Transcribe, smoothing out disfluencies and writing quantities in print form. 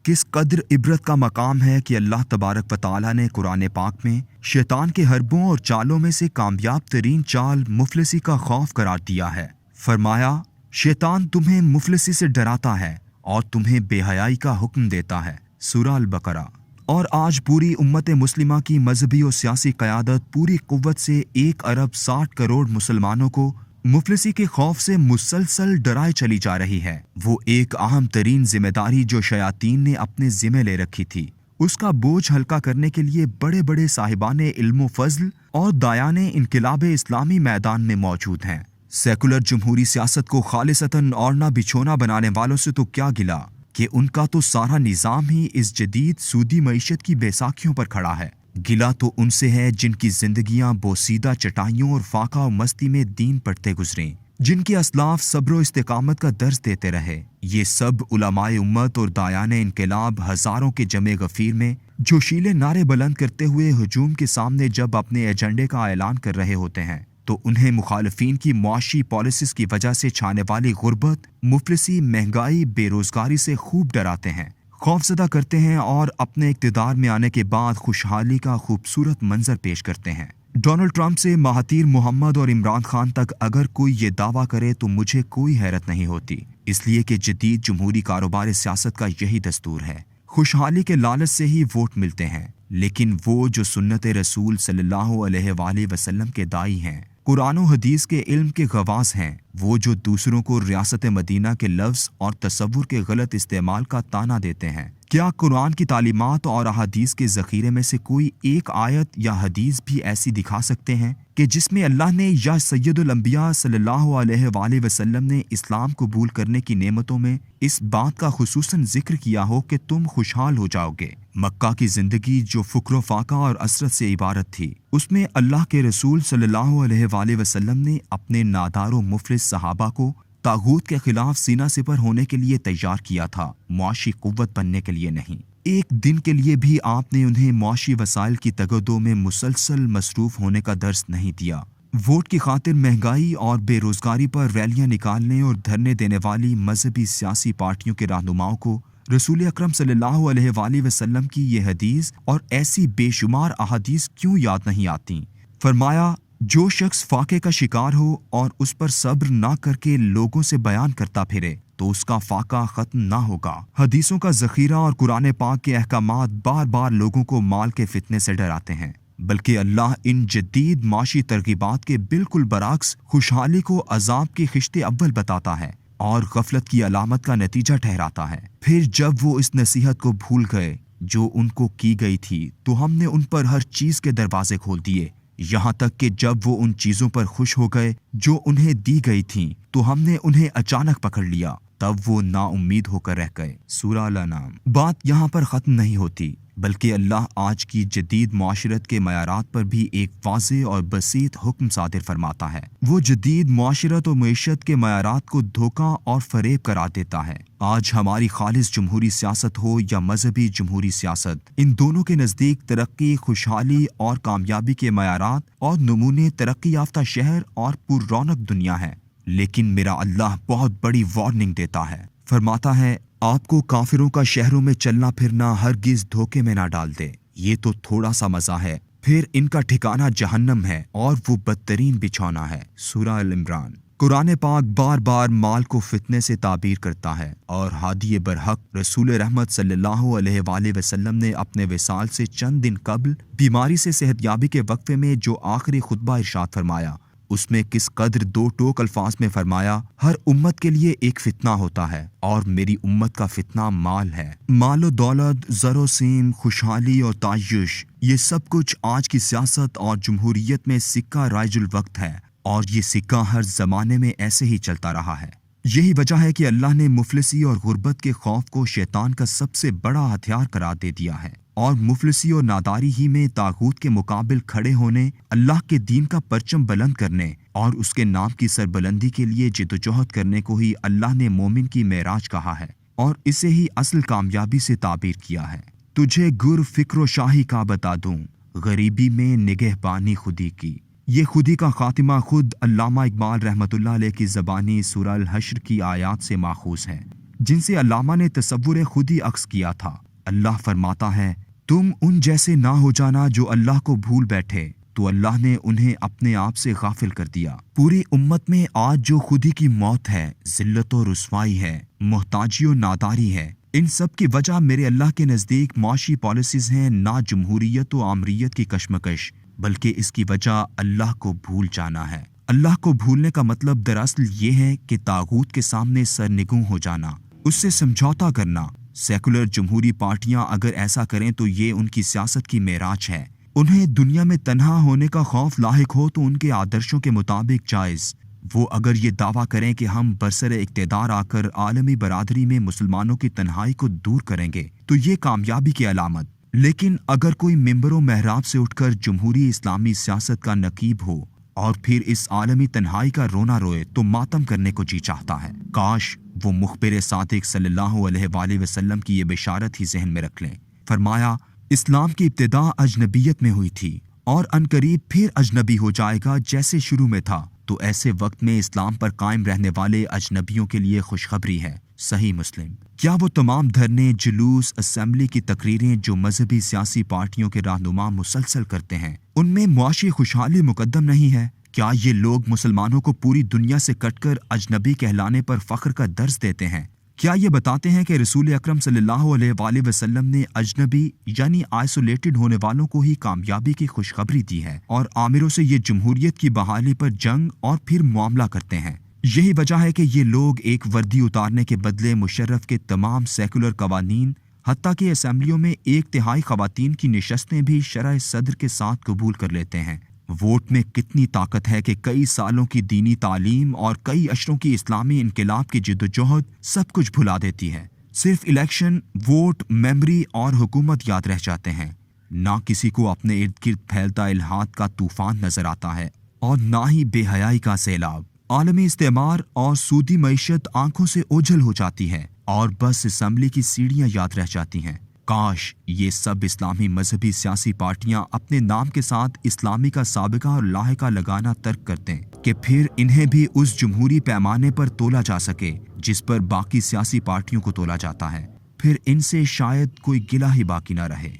किस कद्र इबरत का मकाम है कि अल्लाह तबारक व तआला ने कुरान पाक में शैतान के हरबों और चालों में से कामयाब तरीन चाल मुफलिसी का खौफ करार दिया है। फरमाया, शैतान तुम्हें मुफलिसी से डराता है और तुम्हें बेहयाई का हुक्म देता है। सूरह अल-बकरा। और आज पूरी उम्मत मुस्लिमा की मजहबी और सियासी क़यादत पूरी कुव्वत से 1 अरब 60 करोड़ मुसलमानों को मुफलिसी के खौफ से मुसलसल डराए चली जा रही है। वो एक अहम तरीन जिम्मेदारी जो शयातीन ने अपने जिम्मे ले रखी थी, उसका बोझ हल्का करने के लिए बड़े बड़े साहिबाने इल्म फजल और दायाने इनकिलाब इस्लामी मैदान में मौजूद हैं। सेकुलर जमहूरी सियासत को खालिसतन औरना बिछोना बनाने वालों से तो क्या गिला कि उनका तो सारा निज़ाम ही इस जदीद सूदी मईशत की बैसाखियों पर खड़ा है। गिला तो उनसे है जिनकी जिंदगियां बोसीदा चटाइयों और फाका और मस्ती में दीन पढ़ते गुजरें, जिनके असलाफ सब्र और इस्तिकामत का दर्ज देते रहे। ये सब उलमाए उम्मत और दायाने इनकलाब हजारों के जमे गफीर में जोशीले नारे बुलंद करते हुए हुजूम के सामने जब अपने एजेंडे का ऐलान कर रहे होते हैं तो उन्हें मुखालिफिन की मुआशी पॉलिसीज की वजह से छाने वाली गुर्बत, मुफलिसी, महंगाई, बेरोजगारी से खूब डराते हैं, खौफजदा करते हैं और अपने इक़्तिदार में आने के बाद खुशहाली का खूबसूरत मंजर पेश करते हैं। डोनाल्ड ट्रंप से महातीर मोहम्मद और इमरान खान तक अगर कोई ये दावा करे तो मुझे कोई हैरत नहीं होती, इसलिए कि जदीद जमहूरी कारोबार सियासत का यही दस्तूर है। खुशहाली के लालच से ही वोट मिलते हैं, लेकिन वो जो सुन्नत रसूल सल्लल्लाहु अलैहि वसल्लम के दाई हैं, कुरान और हदीस के इल्म के गवास हैं, वो जो दूसरों को रियासत मदीना के लफ्ज़ और तसव्वुर के गलत इस्तेमाल का ताना देते हैं, क्या कुरान की तालीमात और अहादीस के ज़ख़ीरे में से कोई एक आयत या हदीस भी ऐसी दिखा सकते हैं कि जिसमें अल्लाह ने या सैयदुल अंबिया सल्लल्लाहु अलैहि वसल्लम ने इस्लाम कबूल करने की नेमतों में इस बात का खुसूसन जिक्र किया हो कि तुम खुशहाल हो जाओगे? मक्का की जिंदगी जो फुक्र फाका और असरत से इबारत थी, उसमें अल्लाह के रसूल सल्लल्लाहु अलैहि वसल्लम ने अपने नादारो मुफलिस सहाबा को तागूत के खिलाफ सीना सिपर होने के लिए तैयार किया था, मुआशी कुव्वत बनने के लिए नहीं। एक दिन के लिए भी आपने उन्हें मुआशी वसाइल की तगदो में मुसलसल मसरूफ होने का दर्स नहीं दिया। वोट की खातिर महंगाई और बेरोजगारी पर रैलियां निकालने और धरने देने वाली मजहबी सियासी पार्टियों के रहनुमाओं को रसूल अकरम सल्लल्लाहु अलैहि वसल्लम की ये हदीस और ऐसी बेशुमार अहादीस क्यों याद नहीं आती? फरमाया, जो शख्स फाके का शिकार हो और उस पर सब्र ना करके लोगों से बयान करता फिरे तो उसका फाका खत्म ना होगा। हदीसों का जखीरा और कुरान पाक के अहकामात बार बार लोगों को माल के फितने से डराते हैं, बल्कि अल्लाह इन जदीद माशी तरगीबात के बिल्कुल बरक्स खुशहाली को अजाब की खिश्ते अव्वल बताता है और गफलत की अलामत का नतीजा ठहराता है। फिर जब वो इस नसीहत को भूल गए जो उनको की गई थी तो हमने उन पर हर चीज के दरवाजे खोल दिए, यहाँ तक कि जब वो उन चीजों पर खुश हो गए जो उन्हें दी गई थीं, तो हमने उन्हें अचानक पकड़ लिया, तब वो नाउम्मीद होकर रह गए। सूरह अल-अनाम। बात यहाँ पर खत्म नहीं होती, बल्कि अल्लाह आज की जदीद मुआशरत के मयारात पर भी एक वाज़ेह और बसीत हुक्म सादिर फरमाता है। वो जदीद मुआशरत और मईशत के मयारात को धोखा और फरेब करार देता है। आज हमारी खालिस जमहूरी सियासत हो या मजहबी जमहूरी सियासत, इन दोनों के नज़दीक तरक्की, खुशहाली और कामयाबी के मयारात और नमूने तरक्की याफ्ता शहर और पुररौनक दुनिया है। लेकिन मेरा अल्लाह बहुत बड़ी वार्निंग देता है, फरमाता है, आपको काफिरों का शहरों में चलना फिरना हरगिज धोखे में ना डाल दे। ये तो थोड़ा सा मजा है, फिर इनका ठिकाना जहन्नम है और वो बदतरीन बिछौना है। सूरह अल-इमरान। कुरान पाक बार बार माल को फितने से ताबीर करता है और हादी बरहक रसूल रहमत सल्लल्लाहु अलैहि वसल्लम ने अपने विसाल से चंद दिन कबल बीमारी से सेहतयाबी के वक्फे में जो आखिरी खुतबा इरशाद फरमाया, उसमें किस कद्र दो टोक अल्फाज में फरमाया, हर उम्मत के लिए एक फितना होता है और मेरी उम्मत का फितना माल है। मालो दौलत, ज़रो सीम, खुशहाली और तायुश, ये सब कुछ आज की सियासत और जमहूरियत में सिक्का राइजुल वक्त है और ये सिक्का हर जमाने में ऐसे ही चलता रहा है। यही वजह है कि अल्लाह ने मुफलिसी और गुर्बत के खौफ को शैतान का सबसे बड़ा हथियार करार दे दिया है और मुफलिसी और नादारी ही में तागूत के मुकाबिल खड़े होने, अल्लाह के दीन का परचम बुलंद करने और उसके नाम की सरबुलंदी के लिए जिद्दोजहद करने को ही अल्लाह ने मोमिन की मेराज कहा है और इसे ही असल कामयाबी से ताबीर किया है। तुझे गुर फिक्र शाही का बता दूं, गरीबी में निगहबानी खुदी की। ये खुदी का खातिमा खुद अल्लामा इकबाल रहमतुल्लाह अलैह की ज़बानी सूरह अल हश्र की आयत से माखूज है। जिनसे अल्लामा ने तसव्वुर खुद ही अक्स किया था। अल्लाह फरमाता है, तुम उन जैसे ना हो जाना जो अल्लाह को भूल बैठे, तो अल्लाह ने उन्हें अपने आप से गाफिल कर दिया। पूरी उम्मत में आज जो खुदी की मौत है, जिल्लत और रुसवाई है, मोहताजी और नादारी है, इन सब की वजह मेरे अल्लाह के नज़दीक माशी पॉलिसीज हैं, ना जमहूरियत व आमरीत की कशमकश, बल्कि इसकी वजह अल्लाह को भूल जाना है। अल्लाह को भूलने का मतलब दरअसल ये है कि तागूत के सामने सरनिगूं हो जाना, उससे समझौता करना। सेकुलर जमहूरी पार्टियां अगर ऐसा करें तो ये उनकी सियासत की मेराज है। उन्हें दुनिया में तन्हा होने का खौफ लाहिक हो तो उनके आदर्शों के मुताबिक जायज़। वो अगर ये दावा करें कि हम बरसरे इक़्तिदार आकर आलमी बरादरी में मुसलमानों की तन्हाई को दूर करेंगे, तो ये कामयाबी की अलामत। लेकिन अगर कोई मिंबरों महराब से उठकर जमहूरी इस्लामी सियासत का नकीब हो और फिर इस आलमी तन्हाई का रोना रोए, तो मातम करने को जी चाहता है। काश वो मुखबिर सादिक सल्लल्लाहु अलैहि वसल्लम की ये बिशारत ही जहन में रख लें। फरमाया, इस्लाम की इब्तिदा अजनबियत में हुई थी और अनकरीब फिर अजनबी हो जाएगा जैसे शुरू में था। तो ऐसे वक्त में इस्लाम पर कायम रहने वाले अजनबियों के लिए खुशखबरी है। सही मुस्लिम। क्या वो तमाम धरने, जुलूस, असेंबली की तकरीरें जो मजहबी सियासी पार्टियों के रहनुमा मुसलसल करते हैं, उनमें मुआशी खुशहाली मुकद्दम नहीं है? क्या ये लोग मुसलमानों को पूरी दुनिया से कटकर अजनबी कहलाने पर फख्र का दर्ज देते हैं? क्या ये बताते हैं कि रसूल अकरम सल्लल्लाहु अलैहि वसल्लम ने अजनबी यानी आइसोलेटेड होने वालों को ही कामयाबी की खुशखबरी दी है और आमिरों से ये जमहूरियत की बहाली पर जंग और फिर मामला करते हैं? यही वजह है कि ये लोग एक वर्दी उतारने के बदले मुशर्रफ के तमाम सेकुलर कवानीन, हत्ता कि असेंबलियों में 1/3 खवातीन की निशस्तें भी शरह सदर के साथ कबूल कर लेते हैं। वोट में कितनी ताकत है कि कई सालों की दीनी तालीम और कई अशरों की इस्लामी इनकलाब की जिद्दोजहद सब कुछ भुला देती है। सिर्फ इलेक्शन, वोट, मेमोरी और हुकूमत याद रह जाते हैं। ना किसी को अपने इर्द गिर्द फैलता इल्हाद का तूफान नजर आता है और ना ही बेहयाई का सैलाब। आलमी इस्तेमार और सूदी मईशत आंखों से ओझल हो जाती है और बस असेंबली की सीढ़ियां याद रह जाती हैं। काश ये सब इस्लामी मजहबी सियासी पार्टियां अपने नाम के साथ इस्लामी का साबिका और लाहिका लगाना तर्क कर दें कि फिर इन्हें भी उस जमहूरी पैमाने पर तोला जा सके जिस पर बाकी सियासी पार्टियों को तोला जाता है। फिर इनसे शायद कोई गिला ही बाकी ना रहे।